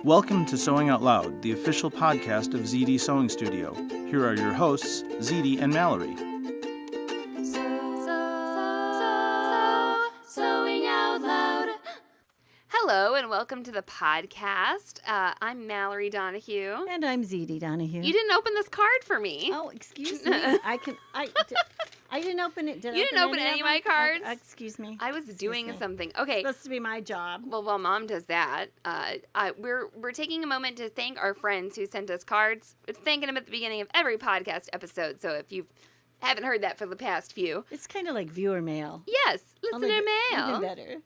Welcome to Sewing Out Loud, the official podcast of Zede Sewing Studio. Here are your hosts, Zede and Mallory. Sewing Out Loud. Hello and welcome to the podcast. I'm Mallory Donahue. And I'm Zede Donahue. You didn't open this card for me. Oh, excuse me. I didn't open it. You didn't open any of my cards? Excuse me. I was doing something. Okay. It's supposed to be my job. Well, while Mom does that, we're taking a moment to thank our friends who sent us cards. It's thanking them at the beginning of every podcast episode. So if you haven't heard that for the past few. It's kind of like viewer mail. Yes. Listen to mail. Even better.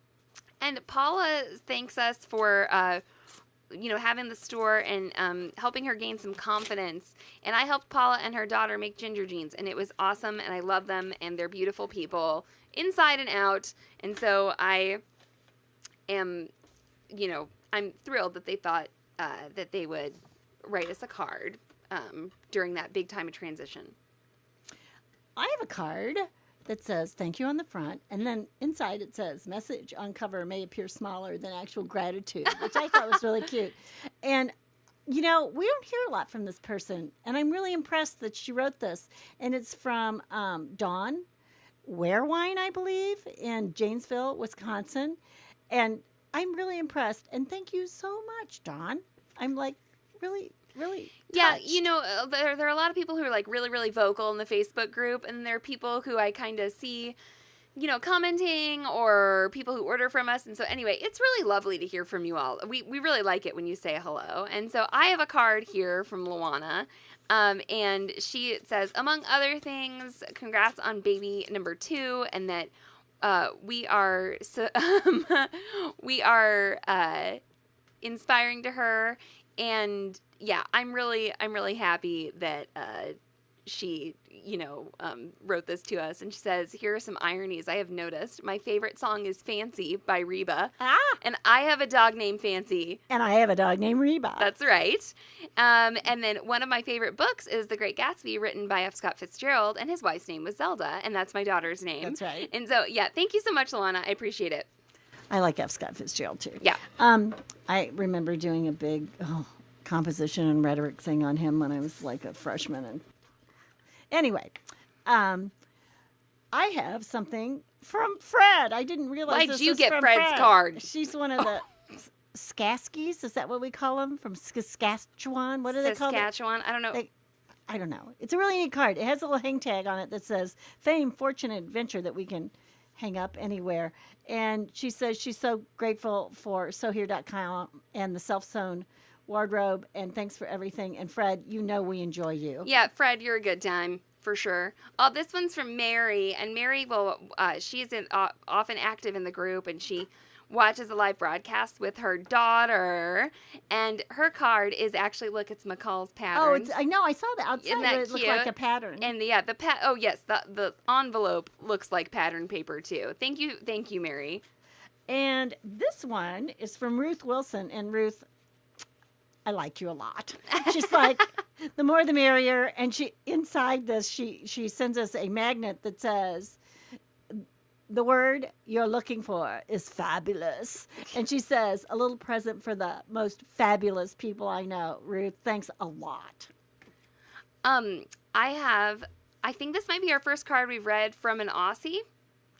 And Paula thanks us for, having the store and helping her gain some confidence. And I helped Paula and her daughter make ginger jeans, and it was awesome, and I love them, and they're beautiful people, inside and out. And so I am, I'm thrilled that they thought that they would write us a card during that big time of transition. I have a card that says thank you on the front, and then inside it says message on cover may appear smaller than actual gratitude, which I thought was really cute. And we don't hear a lot from this person, and I'm really impressed that she wrote this. And it's from Dawn Warewine, I believe, in Janesville, Wisconsin. And I'm really impressed, and thank you so much, Dawn. I'm like really touched. Yeah, there are a lot of people who are like really, really vocal in the Facebook group, and there are people who I kind of see, commenting, or people who order from us. And so anyway, it's really lovely to hear from you all. We really like it when you say hello. And so I have a card here from Luana, and she says, among other things, congrats on baby number 2, and that we are inspiring to her. And yeah, I'm really happy that she, wrote this to us. And she says, here are some ironies I have noticed. My favorite song is Fancy by Reba. And I have a dog named Fancy. And I have a dog named Reba. That's right. And then one of my favorite books is The Great Gatsby, written by F. Scott Fitzgerald, and his wife's name was Zelda, and that's my daughter's name. That's right. And so, yeah, thank you so much, Luana. I appreciate it. I like F. Scott Fitzgerald, too. Yeah. I remember doing a big composition and rhetoric thing on him when I was like a freshman. And anyway, I have something from Fred. I didn't realize Why'd this you was get from Fred's Fred. card? She's one of the Skaskies. Is that what we call them? From Saskatchewan? What do they call it? Saskatchewan? I don't know. I don't know. It's a really neat card. It has a little hang tag on it that says fame, fortune, and adventure that we can hang up anywhere. And she says she's so grateful for SewHere.com and the self-sewn wardrobe, and thanks for everything. And Fred, we enjoy you. Yeah, Fred, you're a good time, for sure. Oh, this one's from Mary, and Mary, she's often active in the group, and she watches a live broadcast with her daughter, and her card is actually, look, it's McCall's patterns. I know, I saw that outside. Isn't that it looked cute? like a pattern. And the envelope looks like pattern paper too. Thank you, Mary. And this one is from Ruth Wilson, and Ruth, I like you a lot. She's like, the more the merrier. And she inside this, she sends us a magnet that says, the word you're looking for is fabulous. And she says, a little present for the most fabulous people I know. Ruth, thanks a lot. I think this might be our first card we've read from an Aussie.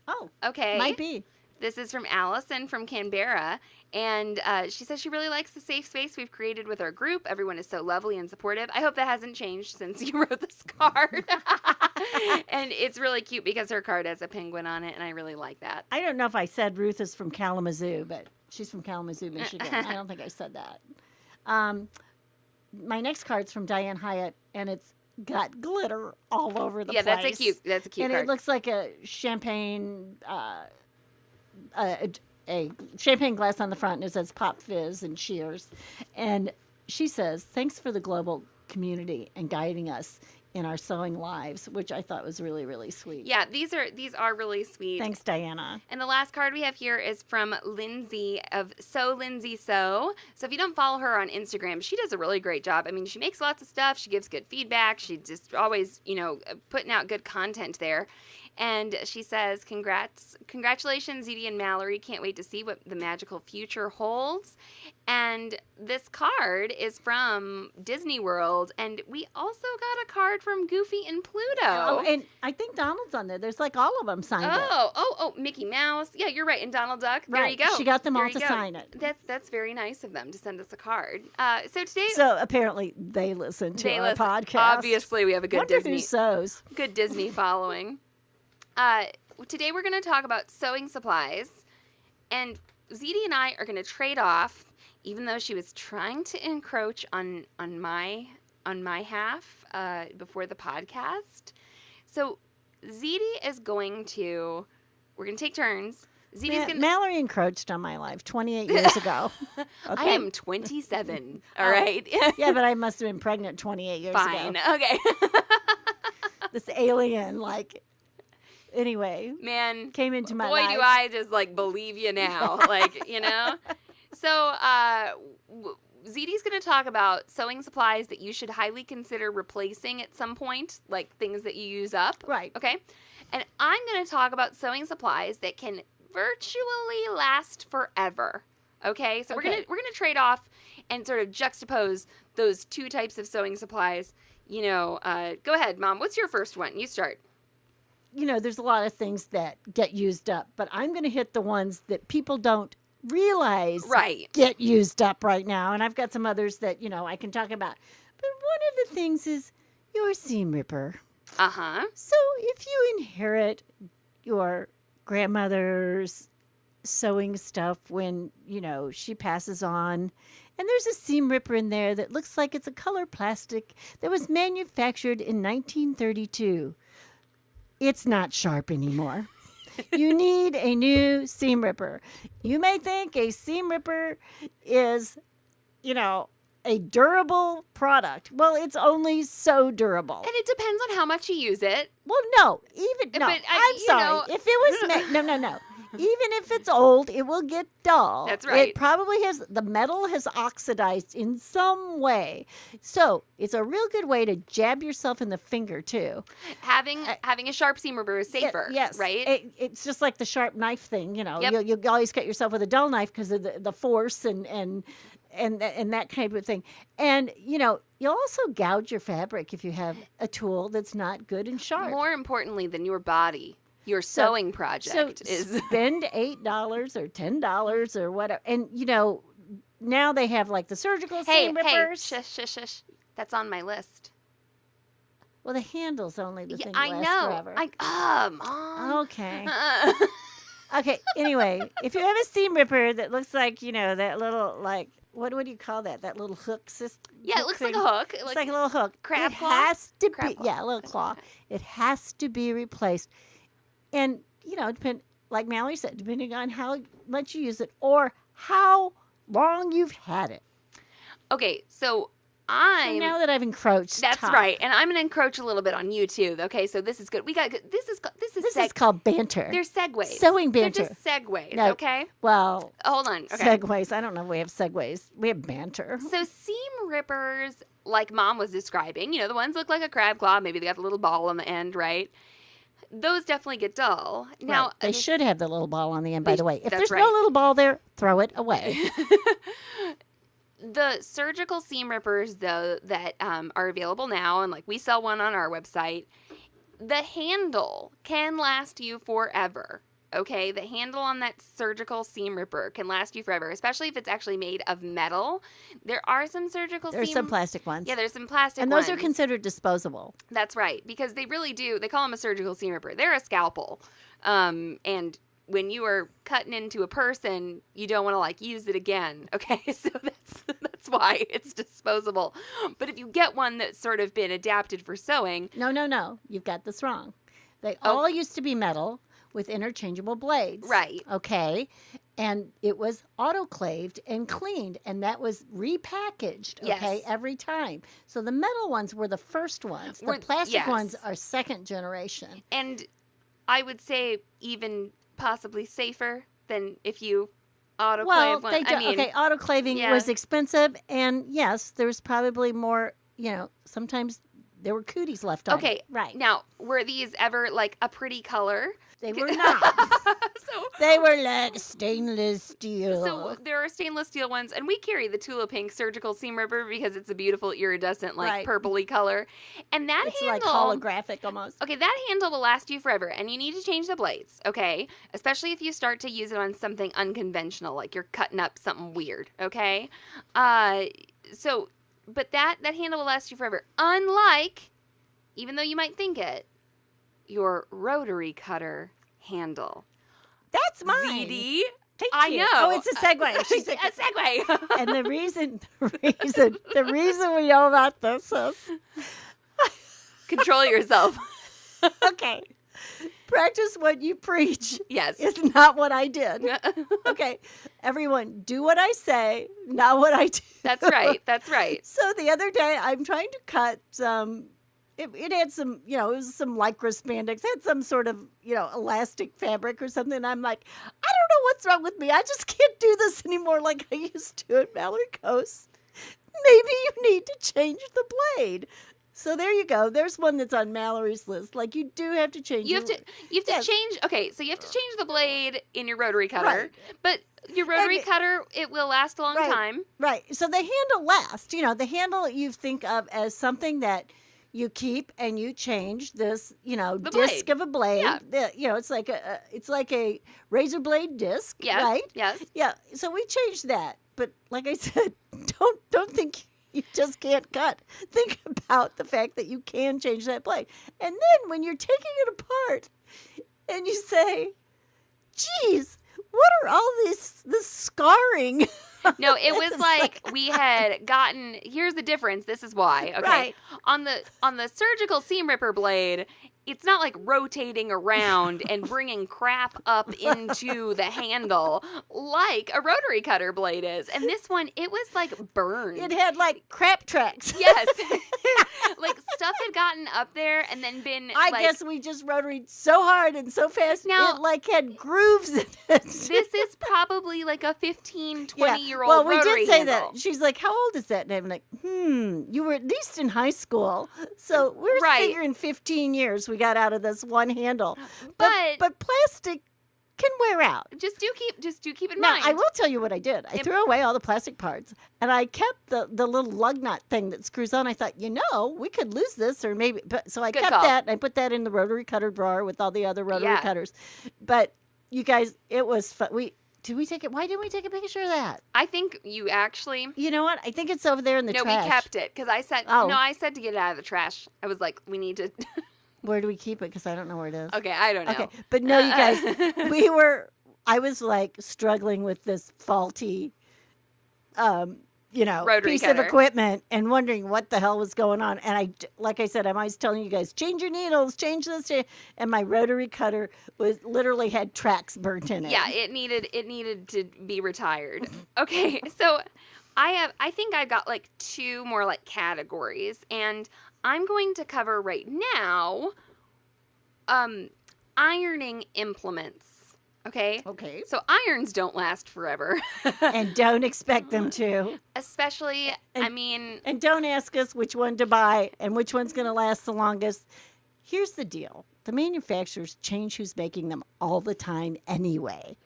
Oh, okay. Might be. This is from Allison from Canberra, and she says she really likes the safe space we've created with our group. Everyone is so lovely and supportive. I hope that hasn't changed since you wrote this card. And it's really cute because her card has a penguin on it, and I really like that. I don't know if I said Ruth is from Kalamazoo, but she's from Kalamazoo, Michigan. I don't think I said that. My next card's from Diane Hyatt, and it's got glitter all over the place. Yeah, that's a cute and card. It looks like a champagne... a champagne glass on the front, and it says Pop Fizz and Cheers. And she says, thanks for the global community and guiding us in our sewing lives, which I thought was really, really sweet. Yeah, these are really sweet. Thanks, Diana. And the last card we have here is from Lindsay of Lindsay Sew. So if you don't follow her on Instagram, she does a really great job. I mean, she makes lots of stuff. She gives good feedback. She's just always, putting out good content there. And she says, congratulations, Zede and Mallory. Can't wait to see what the magical future holds. And this card is from Disney World. And we also got a card from Goofy and Pluto. Oh, and I think Donald's on there. There's like all of them signed it. Oh, Mickey Mouse. Yeah, you're right. And Donald Duck. There Right. you go. She got them There all you to go. sign it. That's very nice of them to send us a card. So apparently they listen to our podcast. Obviously, we have a good Wonder Disney. who sews. Good Disney following. Today we're going to talk about sewing supplies, and Zede and I are going to trade off, even though she was trying to encroach on my half before the podcast. So Zede is going to, we're going to take turns. Zede's going Mallory encroached on my life 28 years ago. Okay. I am 27. All right. Yeah, but I must have been pregnant 28 years Fine. ago. Okay. This alien, anyway, Man, came into my boy, life. do I just believe you now. So Zede's going to talk about sewing supplies that you should highly consider replacing at some point, like things that you use up. Right. Okay. And I'm going to talk about sewing supplies that can virtually last forever. Okay. So Okay. we're gonna trade off and sort of juxtapose those two types of sewing supplies. Go ahead, Mom. What's your first one? You start. There's a lot of things that get used up, but I'm going to hit the ones that people don't realize Right. get used up right now. And I've got some others that, I can talk about. But one of the things is your Seamripper. Uh-huh. So if you inherit your grandmother's sewing stuff when, she passes on, and there's a Seamripper in there that looks like it's a color plastic that was manufactured in 1932. It's not sharp anymore. You need a new Seamripper. You may think a Seamripper is, a durable product. Well, it's only so durable. And it depends on how much you use it. Well, no. But I'm sorry. If it was no. Even if it's old, it will get dull. That's right. It probably the metal has oxidized in some way. So it's a real good way to jab yourself in the finger, too. Having a sharp Seamripper is safer, yes. right? It's just like the sharp knife thing, Yep. You always cut yourself with a dull knife because of the force and that kind of thing. And, you'll also gouge your fabric if you have a tool that's not good and sharp. More importantly than your body, your sewing project is... spend $8 or $10 or whatever. And, now they have like the surgical Seamrippers. Hey, shush. That's on my list. Well, the handle's only the thing that I lasts know. forever. Mom. Okay. Okay, anyway, if you have a Seamripper that looks like, that little, what do you call that? That little hook system? Yeah, it looks like a hook. It's like a little hook. Crab it claw? has to Crab be, claw. yeah, a little claw. It has to be replaced. And, like Mallory said, depending on how much you use it or how long you've had it. Okay, so So now that I've encroached, That's top. right, and I'm going to encroach a little bit on you too. Okay, so this is good. This This is called banter. They're segues. Sewing banter. They're just segues. No. Okay. Well, Hold on. Okay. segues. I don't know if we have segues. We have banter. So Seamrippers, like Mom was describing, the ones look like a crab claw. Maybe they got a little ball on the end, right? Those definitely get dull. Now Right. They should have the little ball on the end, by the way. If that's there's right. no little ball there, throw it away. The surgical Seamrippers, though, that are available now, and we sell one on our website, the handle can last you forever. Okay, the handle on that surgical Seamripper can last you forever, especially if it's actually made of metal. There are some surgical There's some plastic ones. Yeah, there's some plastic and ones. those are considered disposable. That's right, because they really do. They call them a surgical Seamripper. They're a scalpel, and when you are cutting into a person, you don't want to use it again. Okay, so that's why it's disposable. But if you get one that's sort of been adapted for sewing, No. You've got this wrong. They all used to be metal with interchangeable blades. Right. Okay. And it was autoclaved and cleaned, and that was repackaged, okay, Yes. every time. So the metal ones were the first ones. The plastic yes. ones are second generation. and I would say even possibly safer than if you autoclave Well, one. they do, okay, autoclaving yeah. was expensive, and yes, there's probably more, sometimes There were cooties left on Okay, it. Right. Now, were these ever like a pretty color? They were not. So They were like stainless steel. So there are stainless steel ones, and we carry the Tula Pink Surgical Seamripper because it's a beautiful iridescent, like Right. purpley color. And that it's handle, like holographic almost. okay, that handle will last you forever, and you need to change the blades, okay? Especially if you start to use it on something unconventional, like you're cutting up something weird, okay? But that handle will last you forever. Unlike, even though you might think it, your rotary cutter handle. That's mine. ZD. Thank I you. know. Oh, it's a segue. She's like, a segue. and the reason we know about this is Control yourself. okay. Practice what you preach. Yes. It's not what I did. Okay. Everyone, do what I say, not what I do. That's right. That's right. So the other day, I'm trying to cut some. It had some, it was some lycra spandex. It had some sort of, elastic fabric or something. And I'm like, I don't know what's wrong with me. I just can't do this anymore like I used to at Mallory Coast. Maybe you need to change the blade. So there you go. There's one that's on Mallory's list. Like you do have to change. You have to Yes. change. Okay, so you have to change the blade in your rotary cutter, Right. but your rotary cutter, it will last a long time. Right. So the handle lasts. The handle you think of as something that you keep and you change this, disc blade. of a blade. Yeah. It's like a razor blade disc, Yes. right? Yes. Yeah. So we changed that. But like I said, don't think you just can't cut. Think about the fact that you can change that blade. And then when you're taking it apart and you say, geez, what are all this scarring? No, it was like we had gotten. Here's the difference. This is why. Okay, Right. on the surgical Seamripper blade, it's not like rotating around and bringing crap up into the handle like a rotary cutter blade is. And this one, it was like burned. It had like crap tracks. Yes, like stuff had gotten up there and then been. I like, guess we just rotaried so hard and so fast, Now- it like had grooves in it. This is probably like a 15, 20-year-old Well, we rotary did say handle. that. She's like, how old is that? And I'm like, you were at least in high school. So we're Right. figuring 15 years we got out of this one handle. But- But plastic can wear out. Just do keep in Now, mind. I will tell you what I did. I threw away all the plastic parts, and I kept the little lug nut thing that screws on. I thought, we could lose this, or maybe. But so I Good kept call. that, and I put that in the rotary cutter drawer with all the other rotary Yeah. cutters. But you guys, it was fun. Did we take it? Why didn't we take a picture of that? I think you actually. You know what? I think it's over there in the No, trash. we kept it because I said. Oh. No, I said to get it out of the trash. I was like, we need to. Where do we keep it? Because I don't know where it is. Okay, I don't know. Okay, but no, you guys, I was like struggling with this faulty, Rotary piece cutter. of equipment and wondering what the hell was going on. And like I said, I'm always telling you guys, change your needles, change this. And my rotary cutter literally had tracks burnt in it. Yeah, it needed to be retired. Okay, so I think I've got like two more like categories, and I'm going to cover right now ironing implements. Okay? Okay. So irons don't last forever. And don't expect them to. Especially, And don't ask us which one to buy and which one's going to last the longest. Here's the deal. The manufacturers change who's making them all the time anyway.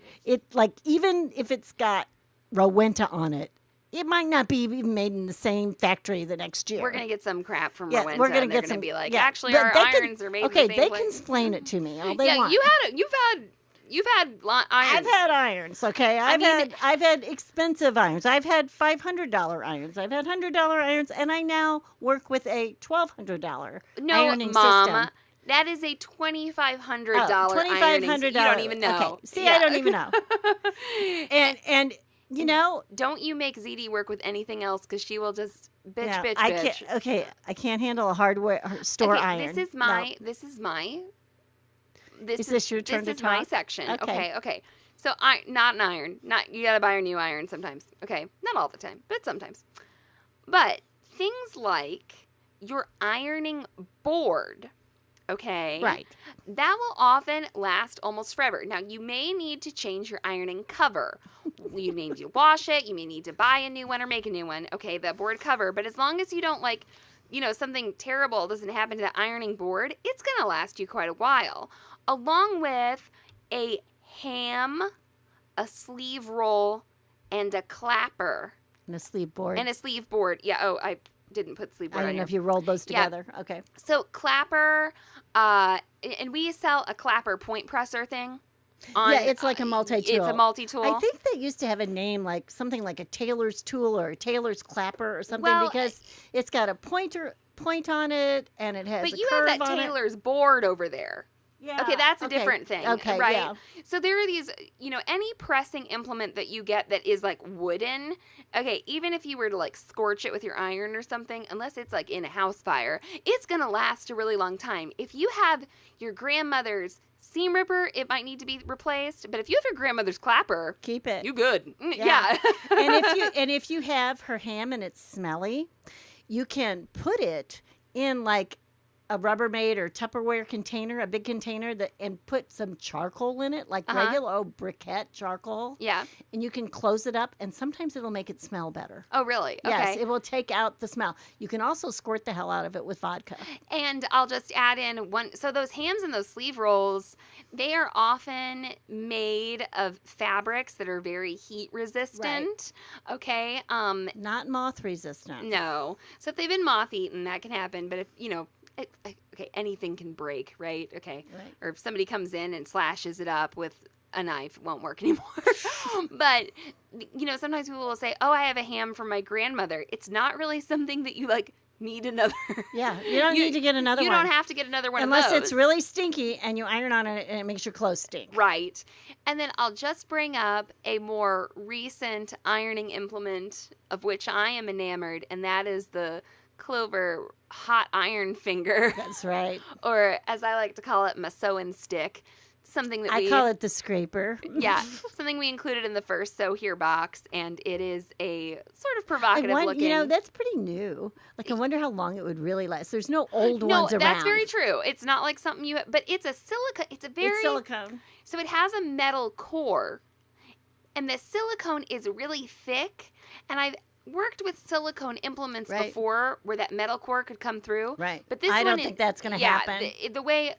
Even if it's got Rowenta on it, it might not be even made in the same factory the next year. We're going to get some crap from Yeah, Rowenta. we're gonna and they're get going to some. be like, yeah, actually, but our they can- irons are made Okay, in the same they place. can explain it to me all they Yeah, want. you've had irons. I've had irons, okay? I've had expensive irons. I've had $500 irons. I've had $100 irons, and I now work with a $1,200 ironing Mom, system. that is a $2,500 $2,500. ironing. You don't even know. Okay. See, Yeah. I don't even know. and Don't you make Zede work with anything else because she will just bitch. I can't handle a hardware store Okay, iron. This Is this your turn This to is my talk? section. Okay. Okay. So not an iron. You gotta buy a new iron sometimes. Okay, not all the time, but sometimes. But things like your ironing board. Okay. Right. That will often last almost forever. Now, you may need to change your ironing cover. You may need to wash it. You may need to buy a new one or make a new one. Okay, the board cover. But as long as you don't, something terrible doesn't happen to the ironing board, it's going to last you quite a while. Along with a ham, a sleeve roll, and a clapper. And a sleeve board. And a sleeve board. Yeah, I didn't put sleeve board I on don't know here. if you rolled those together. Yeah. Okay. So clapper, and we sell a clapper point presser thing. It's like a multi-tool. It's a multi-tool. I think they used to have a name like something like a tailor's tool or a tailor's clapper or something because it's got a point on it and it has a curve on it. But you have that tailor's board over there. Yeah. Okay, that's a different thing, okay, right? Yeah. So there are these, any pressing implement that you get that is like wooden, okay, even if you were to like scorch it with your iron or something, unless it's like in a house fire, it's going to last a really long time. If you have your grandmother's Seamripper, it might need to be replaced, but if you have your grandmother's clapper, keep it. You good. Yeah. and if you have her ham and it's smelly, you can put it in like a Rubbermaid or Tupperware container, a big container, and put some charcoal in it, like regular old briquette charcoal. Yeah. And you can close it up, and sometimes it'll make it smell better. Oh, really? Okay. Yes, it will take out the smell. You can also squirt the hell out of it with vodka. And I'll just add in one. So those hams and those sleeve rolls, they are often made of fabrics that are very heat resistant. Right. Okay. Not moth resistant. No. So if they've been moth eaten, that can happen. But if, okay, anything can break, right? Okay. Right. Or if somebody comes in and slashes it up with a knife, it won't work anymore. But, sometimes people will say, oh, I have a ham from my grandmother. It's not really something that you, need another. Yeah, you don't need to get another one. You don't have to get another one unless of those. it's really stinky and you iron on it and it makes your clothes stink. Right. And then I'll just bring up a more recent ironing implement of which I am enamored, and that is the Clover hot iron finger. That's right. Or as I like to call it, my sewing stick. Something that I call it the scraper. Yeah, something we included in the first Sew Here box, and it is a sort of provocative looking. That's pretty new. I wonder how long it would really last. There's no old ones around. No, that's very true. It's not like something but it's a silicone. It's silicone. So it has a metal core, and the silicone is really thick, and I've worked with silicone implements before where that metal core could come through. Right. But this I one don't think that's going to happen. The way,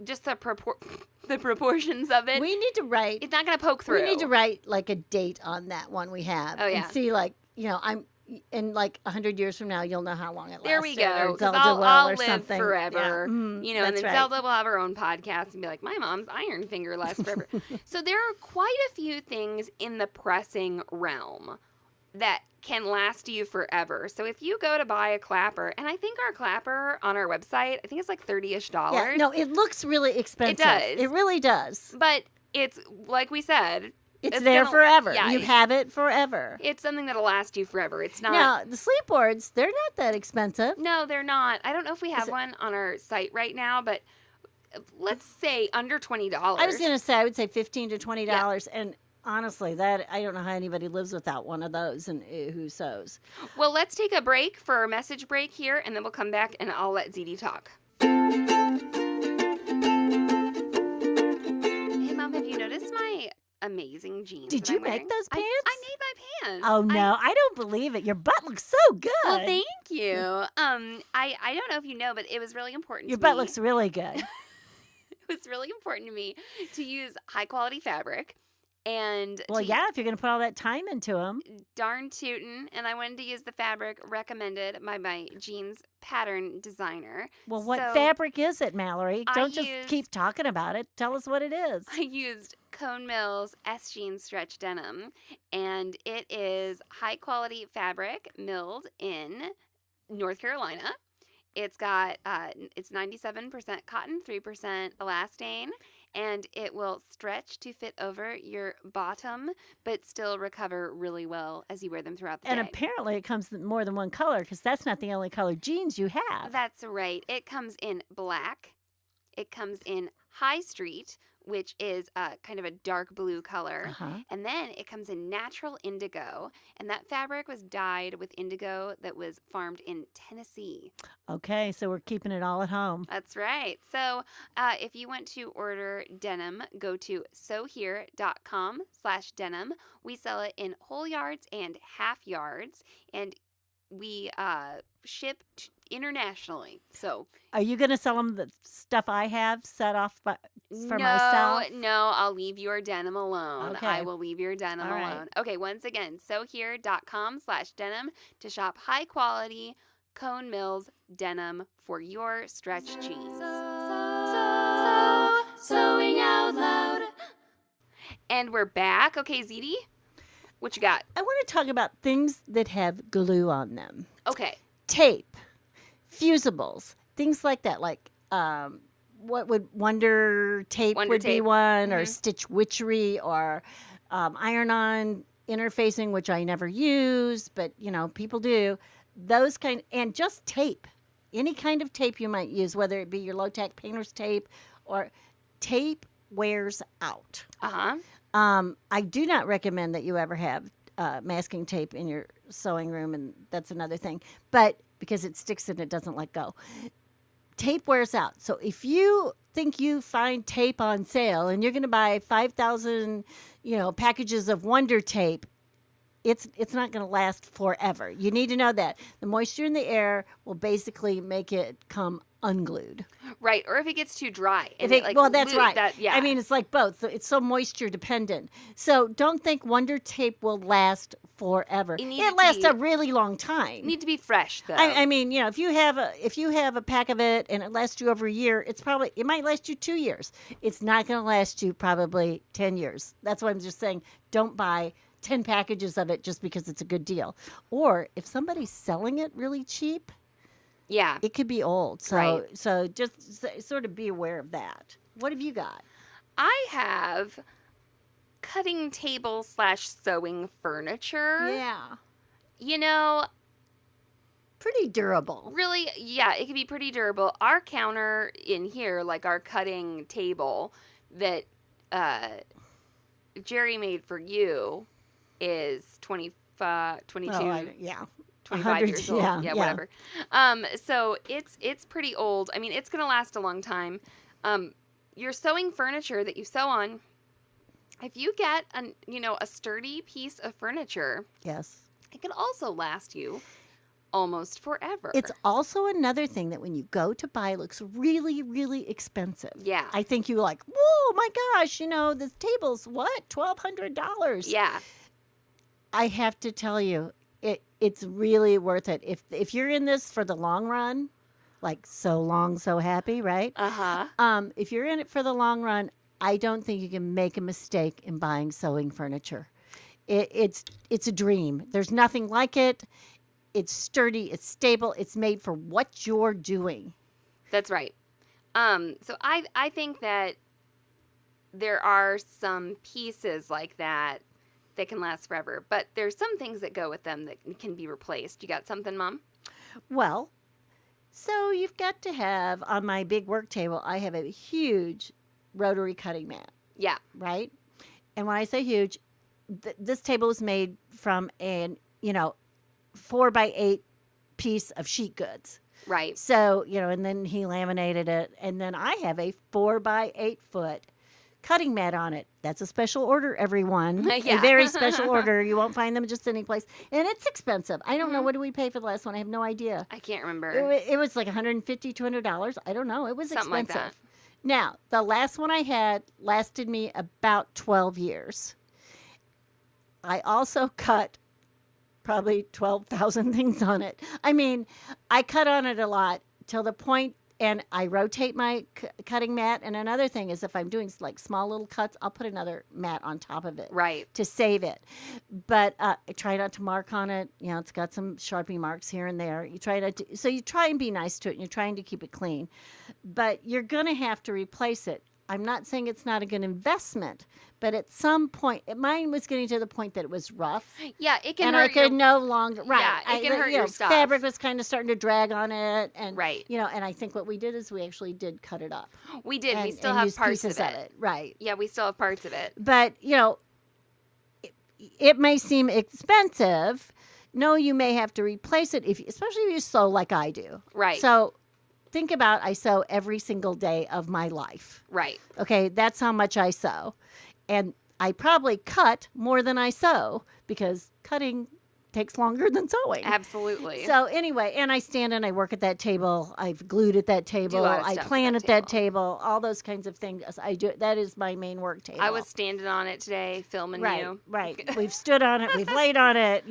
just the proportions of it. We need to write. It's not going to poke through. We need to write a date on that one we have. Oh, yeah. And see I'm in 100 years from now, you'll know how long it lasted. There we go. Because I'll or live something. forever. Yeah. And then Zelda will have her own podcast and be like, my mom's iron finger lasts forever. So there are quite a few things in the pressing realm that can last you forever. So if you go to buy a clapper, and I think our clapper on our website, I think it's like $30-ish. Yeah, no, it looks really expensive. It does. It really does. But it's, like we said, it's there forever. Yeah, you have it forever. It's something that'll last you forever. It's not. Now, the sleep boards, they're not that expensive. No, they're not. I don't know if we have one on our site right now, but let's say under $20. I was going to say, I would say $15 to $20. Yeah. And honestly, that I don't know how anybody lives without one of those and who sews. Well, let's take a break for a message break here, and then we'll come back and I'll let Zede talk. Hey, Mom, have you noticed my amazing jeans? Did you make those pants? I made my pants. Oh, no, I don't believe it. Your butt looks so good. Well, thank you. I don't know if you know, but it was really important Your to me. butt looks really good. It was really important to me to use high quality fabric. And well, yeah, if you're going to put all that time into them. Darn tootin'. And I wanted to use the fabric recommended by my jeans pattern designer. Well, what fabric is it, Mallory? Don't just keep talking about it. Tell us what it is. I used Cone Mills S Jeans Stretch Denim, and it is high quality fabric milled in North Carolina. It's got it's 97% cotton, 3% elastane, and it will stretch to fit over your bottom, but still recover really well as you wear them throughout the day. And apparently it comes in more than one color, because that's not the only color jeans you have. That's right. It comes in black. It comes in High Street, which is kind of a dark blue color. Uh-huh. And then it comes in natural indigo. And that fabric was dyed with indigo that was farmed in Tennessee. Okay, so we're keeping it all at home. That's right. So if you want to order denim, go to sewhere.com/denim. We sell it in whole yards and half yards. And we ship internationally. So Are you going to sell them the stuff I have set off for myself? No, I'll leave your denim alone. Okay. I will leave your denim All right. alone. Okay, once again, sewhere.com/denim to shop high quality Cone Mills denim for your stretch jeans. Sewing out loud. And we're back. Okay, Zede, what you got? I want to talk about things that have glue on them. Okay. Tape, fusibles, things like that. Like what would Wonder Tape Wonder would be Tape. one, or Stitch Witchery, or iron-on interfacing, which I never use, but people do. Those kind, and just tape. Any kind of tape you might use, whether it be your low-tack painter's tape or tape wears out. Uh-huh. I do not recommend that you ever have masking tape in your sewing room, and that's another thing. But because it sticks and it doesn't let go. Tape wears out. So if you think you find tape on sale and you're going to buy 5,000, packages of Wonder Tape, it's not going to last forever. You need to know that. The moisture in the air will basically make it come unglued. Right, or if it gets too dry. And That's right. Yeah. I mean, it's like both. So it's so moisture dependent. So don't think Wonder Tape will last forever. It lasts a really long time. Need to be fresh, though. I mean, if you have a pack of it and it lasts you over a year, it might last you 2 years. It's not going to last you probably 10 years. That's why I'm just saying, don't buy 10 packages of it just because it's a good deal. Or if somebody's selling it really cheap, yeah, it could be old. So right. So just sort of be aware of that. What have you got? I have cutting table / sewing furniture. Yeah. Pretty durable. Really, yeah, it can be pretty durable. Our counter in here, like our cutting table that Jerry made for you, is 22. Yeah. 25 years old. Yeah, Whatever. So it's pretty old. I mean, it's going to last a long time. Your sewing furniture that you sew on, if you get a sturdy piece of furniture, yes, it can also last you almost forever. It's also another thing that when you go to buy looks really, really expensive. Yeah. I think you're like, whoa, my gosh, this table's what? $1,200. Yeah. I have to tell you, it's really worth it. If you're in this for the long run, like so long, so happy, right? Uh-huh. If you're in it for the long run, I don't think you can make a mistake in buying sewing furniture. It's a dream. There's nothing like it. It's sturdy. It's stable. It's made for what you're doing. That's right. So I think that there are some pieces like that can last forever, but there's some things that go with them that can be replaced. You got something, Mom? Well, so you've got to have, on my big work table, I have a huge rotary cutting mat. Yeah. Right? And when I say huge, this table is made from an, 4x8 piece of sheet goods. Right. So, and then he laminated it. And then I have a 4x8 foot cutting mat on it. That's a special order, everyone. Yeah. A very special order. You won't find them just any place. And it's expensive. I don't know. What did we pay for the last one? I have no idea. I can't remember. It was like $150, $200. I don't know. It was Something expensive. like that. Now, the last one I had lasted me about 12 years. I also cut probably 12,000 things on it. I mean, I cut on it a lot till the point, and I rotate my cutting mat. And another thing is if I'm doing like small little cuts, I'll put another mat on top of it. Right. To save it. But I try not to mark on it. It's got some Sharpie marks here and there. You try you try and be nice to it, and you're trying to keep it clean. But you're going to have to replace it. I'm not saying it's not a good investment, but at some point, mine was getting to the point that it was rough. Yeah, it can and hurt I could no longer, right. Yeah, it can hurt your stuff. Fabric was kind of starting to drag on it. And, right. And I think what we did is we actually did cut it up. We did. We still and have used parts pieces of it. Right. Yeah, we still have parts of it. But, it may seem expensive. No, you may have to replace it, especially if you sew like I do. Right. So think about I sew every single day of my life. Right. Okay, that's how much I sew. And I probably cut more than I sew because cutting takes longer than sewing. Absolutely. So anyway, and I stand and I work at that table. I've glued at that table. Do a lot of I stuff plan at at that that table. All those kinds of things. I do. That is my main work table. I was standing on it today, filming you. Right. We've stood on it. We've laid on it.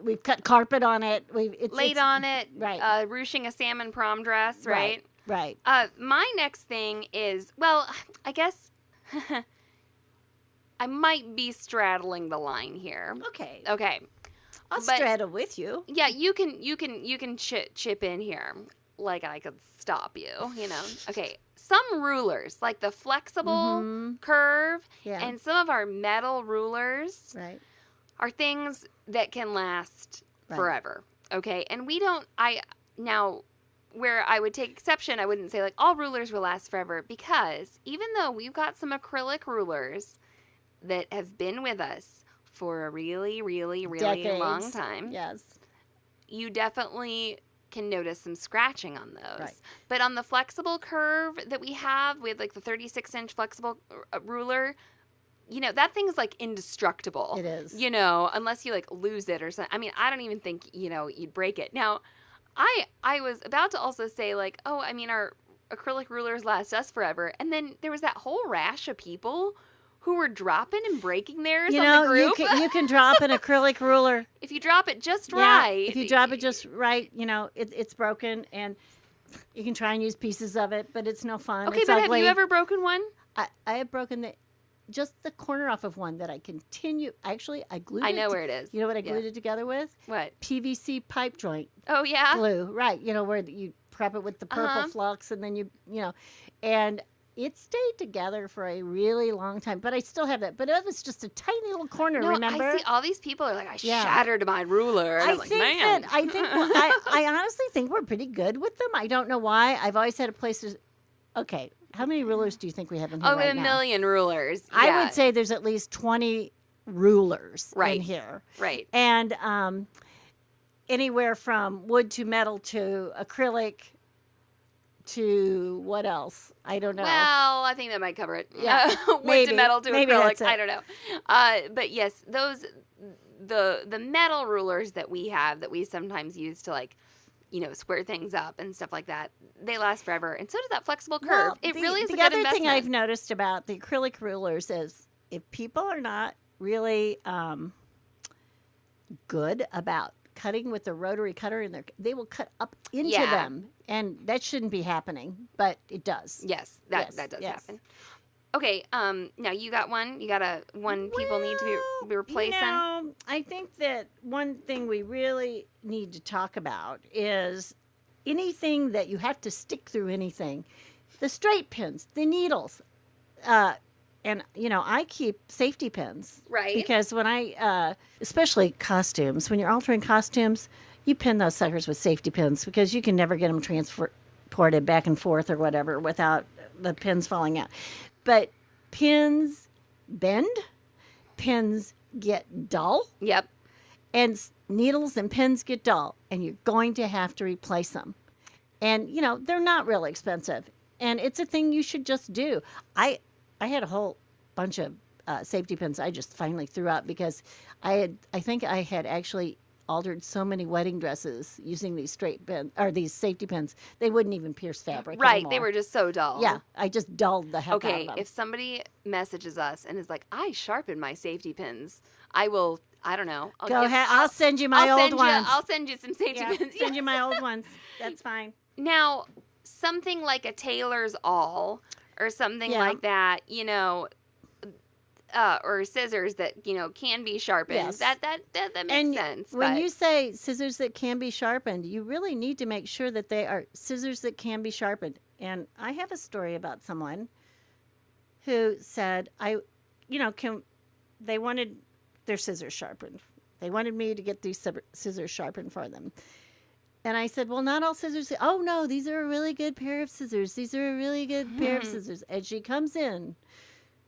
We've cut carpet on it. Laid on it. Right. Ruching a salmon prom dress. Right. Right. My next thing is, well, I guess I might be straddling the line here. Okay. But, straddle with you. Yeah, you can chip in here. Like I could stop you, Okay, some rulers, like the flexible curve, and some of our metal rulers are things that can last forever. Okay, and where I would take exception, I wouldn't say like all rulers will last forever, because even though we've got some acrylic rulers that have been with us for a really, really, really Decades. long time, Yes. you definitely can notice some scratching on those. Right. But on the flexible curve that we have with like the 36-inch flexible ruler, that thing's like indestructible. It is. Unless you like lose it or something. I mean, I don't even think, you'd break it. Now, I was about to also say like, oh, I mean, our acrylic rulers last us forever. And then there was that whole rash of people who were dropping and breaking theirs on the group. You can drop an acrylic ruler. If you drop it just right. If you drop it just right, it's broken, and you can try and use pieces of it, but it's no fun. Okay, it's but ugly. have you ever broken one? I have broken just the corner off of one that I continue. Actually, I glued it. I know where it is. You know what I glued it together with? What? PVC pipe joint Oh, yeah? glue. Right. Where you prep it with the purple flux, and then and it stayed together for a really long time, but I still have that. But it was just a tiny little corner, No, remember? I see all these people are like, I shattered my ruler. And I was like, man. I honestly think we're pretty good with them. I don't know why. I've always had a place to... Okay, how many rulers do you think we have in here right now? A million rulers. I would say there's at least 20 rulers in here. Right. And anywhere from wood to metal to acrylic to what else? I don't know. Well, I think that might cover it. Yeah, Wood to metal to maybe acrylic. that's it. I don't know. But yes, the metal rulers that we have that we sometimes use to like, square things up and stuff like that, they last forever. And so does that flexible curve. Well, It really is a good The other investment. thing I've noticed about the acrylic rulers is if people are not really good about cutting with the rotary cutter, they will cut up into them, and that shouldn't be happening, but it does. Yes, that does happen. Okay, now you got one. You got one people need to be replacing. I think that one thing we really need to talk about is anything that you have to stick through anything. The straight pins, the needles, and, I keep safety pins. Right. Because when especially costumes, when you're altering costumes, you pin those suckers with safety pins because you can never get them transported back and forth or whatever without the pins falling out. But pins bend, pins get dull. Yep. And needles and pins get dull, and you're going to have to replace them. And, they're not really expensive. And it's a thing you should just do. I had a whole bunch of safety pins I just finally threw out because I think I had actually altered so many wedding dresses using these these safety pins. They wouldn't even pierce fabric anymore. They were just so dull. Yeah, I just dulled the heck out of them. Okay, if somebody messages us and is like, I sharpen my safety pins, I will, I don't know. Go ahead. I'll send you my old ones. I'll send you some safety pins. Send you my old ones. That's fine. Now, something like a tailor's awl or something like that, or scissors that, can be sharpened. Yes. That makes sense. When you say scissors that can be sharpened, you really need to make sure that they are scissors that can be sharpened. And I have a story about someone who said, they wanted their scissors sharpened. They wanted me to get these scissors sharpened for them. And I said, well, not all scissors. Oh, no, these are a really good pair of scissors. These are a really good pair of scissors. And she comes in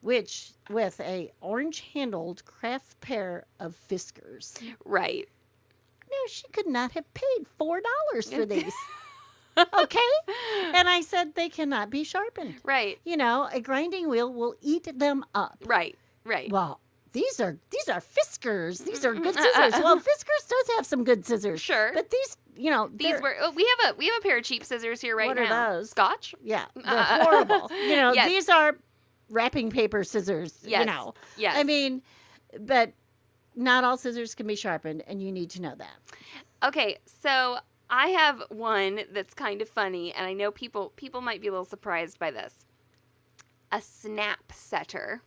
with a orange-handled craft pair of Fiskars. Right. No, she could not have paid $4 for these. Okay? And I said, they cannot be sharpened. Right. A grinding wheel will eat them up. Right. Well, these are Fiskars. These are good scissors. Well, Fiskars does have some good scissors. Sure. But these, you know, These were we have a pair of cheap scissors here right What now. are those? Scotch? yeah, they're horrible. You know, Yes. these are wrapping paper scissors. Yes. You know, Yes. I mean, but not all scissors can be sharpened, and you need to know that. Okay, so I have one that's kind of funny, and I know people might be a little surprised by this. A snap setter.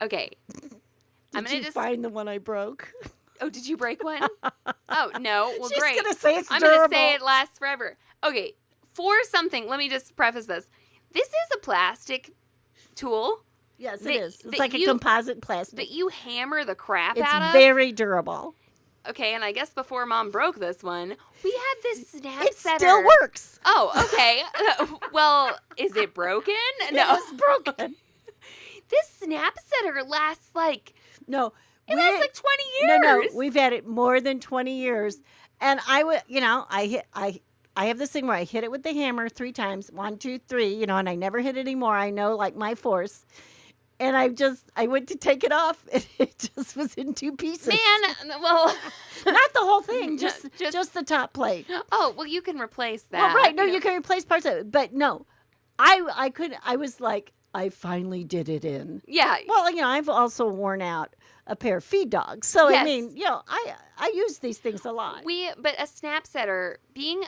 Okay. I'm Did gonna you just find the one I broke? Oh, did you break one? Oh, no. Well, She's great. gonna say it's I'm going to durable. say it lasts forever. Okay. For something, let me just preface this. This is a plastic tool Yes, that- it is. It's that like a you- composite plastic. that you hammer the crap It's out of. very durable. Okay, and I guess before Mom broke this one, we had this snap It setter. still works. Oh, okay. Well, is it broken? No. It's broken. This snap setter lasts like No. it we- lasts like 20 No, years. we've had it more than 20 years. And I would, you know, I have this thing where I hit it with the hammer 3 times, 1, 2, 3, you know, and I never hit it anymore. I know like my force. And I went to take it off and it just was in 2 pieces. Man, well, Not the whole thing, just Just- the top plate. oh, well, you can replace that. Well, right, no, you know. you can replace parts of it. But no, I couldn't, I was like, I finally did it in. Yeah. Well, you know, I've also worn out a pair of feed dogs. So, Yes. I mean, you know, I use these things a lot. But a snap setter being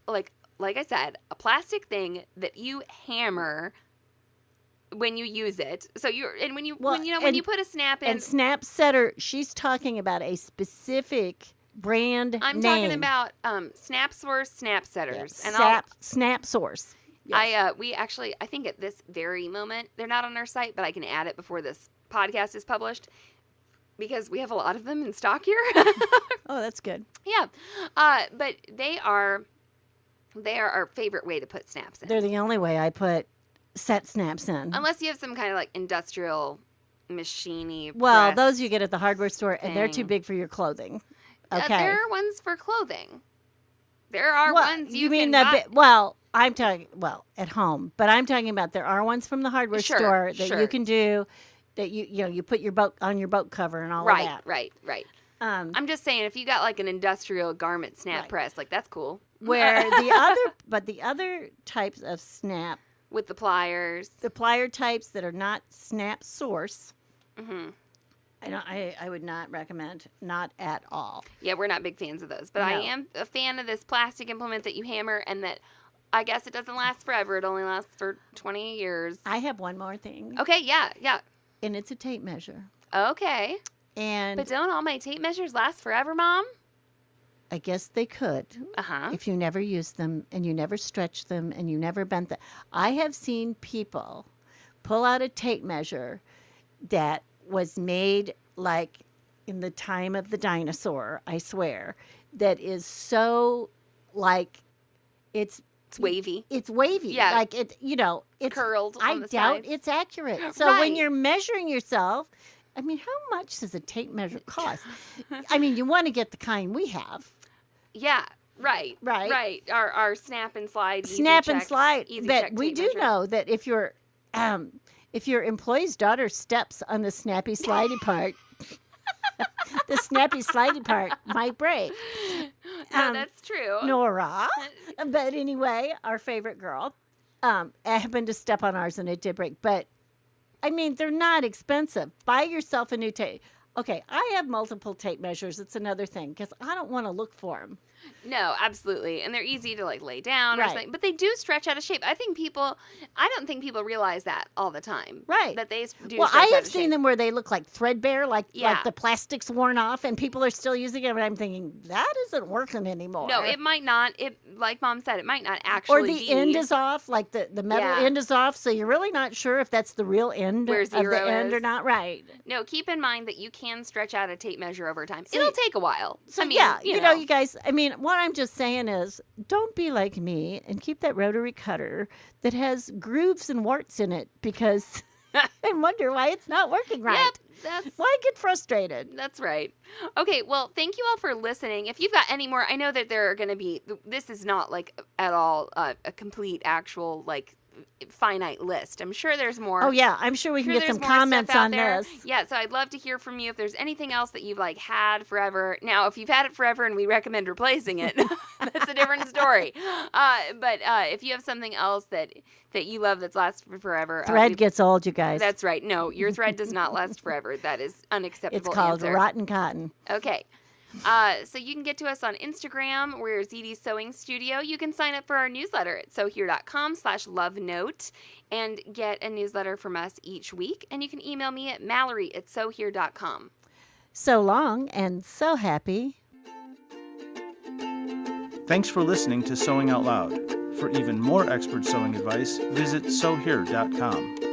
like I said, a plastic thing that you hammer when you use it. So when you put a snap in, And snap setter, she's talking about a specific brand I'm name. talking about snap source snap setters. And Snap Source. Yes. I think at this very moment, they're not on our site, but I can add it before this podcast is published because we have a lot of them in stock here. Oh, that's good. Yeah. But they are our favorite way to put snaps in. They're the only way I put set snaps in. Unless you have some kind of like industrial machine-y Well, press. those you get at the hardware store, and they're too thing. big for your clothing. Okay. There are ones for clothing. There are ones you mean can buy. well, I'm talking at home, but I'm talking about there are ones from the hardware Sure, store that sure. you can do that you put your boat on your boat cover and all of that. Right. Um, I'm just saying, if you got like an industrial garment snap Right. press, like that's cool. where the other types of snap, With the pliers. the plier types that are not snap source, Hmm. I would not recommend, not at all. Yeah, we're not big fans of those, but I No. am a fan of this plastic implement that you hammer, and that I guess it doesn't last forever. It only lasts for 20 years. I have one more thing, Okay, yeah. and it's a tape measure. Okay. And But don't all my tape measures last forever, Mom? I guess they could Uh-huh. if you never used them and you never stretched them and you never bent them. I have seen people pull out a tape measure that was made like in the time of the dinosaur, I swear, that is so like it's wavy. It's wavy. Yeah. Like it's curled I on the doubt sides. it's accurate. So Right. when you're measuring yourself, I mean, how much does a tape measure cost? I mean, you want to get the kind we have. Yeah, right. Right. Our snap and slide. easy Snap and check- slide. easy But check we tape do measure. know that if your employee's daughter steps on the snappy slidey part, the snappy slidey part might break. No, that's true. Nora. But anyway, our favorite girl happened to step on ours and it did break. But I mean, they're not expensive. Buy yourself a new tape. Okay, I have multiple tape measures. It's another thing because I don't want to look for them. No, absolutely. And they're easy to like lay down or Right. something. But they do stretch out of shape. I don't think people realize that all the time. Right. That they do Well, stretch I out have of seen shape. them where they look like threadbare, like Yeah. the plastic's worn off, and people are still using it. And I'm thinking that isn't working anymore. No, it might not. Like Mom said, it might not actually or the be. end is off, like the metal Yeah. end is off, so you're really not sure if that's the real end Where of the zero end or is. not. Right. No, keep in mind that you can stretch out a tape measure over time. So It'll take a while. So I mean, yeah, you know. you guys. I mean, what I'm just saying is, don't be like me and keep that rotary cutter that has grooves and warts in it because and wonder why it's not working right. Yep, Why get frustrated? That's right. Okay, well, thank you all for listening. If you've got any more, I know that there are going to be, this is not like at all a complete actual like finite list. I'm sure there's more. Oh, yeah. I'm sure we can get some comments on this. Yeah, so I'd love to hear from you if there's anything else that you've like had forever. Now, if you've had it forever and we recommend replacing it, that's a different story. But if you have something else that you love that's lasted forever. Thread gets old, you guys. That's right. No, your thread does not last forever. That is unacceptable. It's called answer. rotten cotton. Okay. So you can get to us on Instagram. We're Zede Sewing Studio. You can sign up for our newsletter at sewhere.com/lovenote and get a newsletter from us each week. And you can email me at mallory@sewhere.com. So long and so happy. Thanks for listening to Sewing Out Loud. For even more expert sewing advice, visit sewhere.com.